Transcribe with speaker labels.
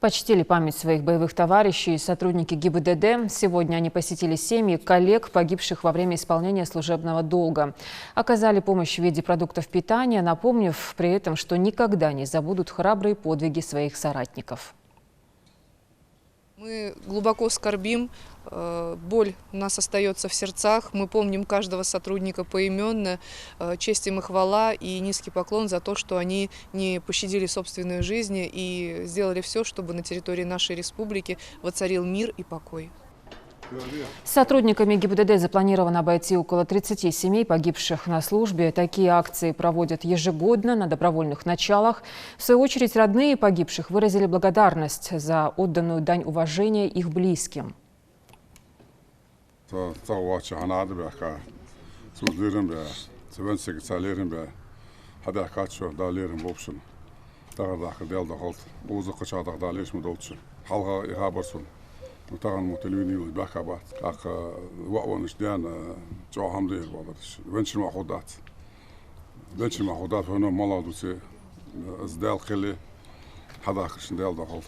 Speaker 1: Почтили память своих боевых товарищей сотрудники ГИБДД. Сегодня они посетили семьи коллег, погибших во время исполнения служебного долга. Оказали помощь в виде продуктов питания, напомнив при этом, что никогда не забудут храбрые подвиги своих соратников.
Speaker 2: Мы глубоко скорбим, боль у нас остается в сердцах, мы помним каждого сотрудника поименно, честь им и хвала и низкий поклон за то, что они не пощадили собственную жизнь и сделали все, чтобы на территории нашей республики воцарил мир и покой.
Speaker 1: С сотрудниками ГИБДД запланировано обойти около 30 семей, погибших на службе. Такие акции проводят ежегодно на добровольных началах. В свою очередь, родные погибших выразили благодарность за отданную дань уважения их близким.
Speaker 3: Таган мутелвини бахабат, как ваониш диана джохамдир балдаш. Венчер махудат, оно молодуцы сдал хели, хадахш сдал дахол.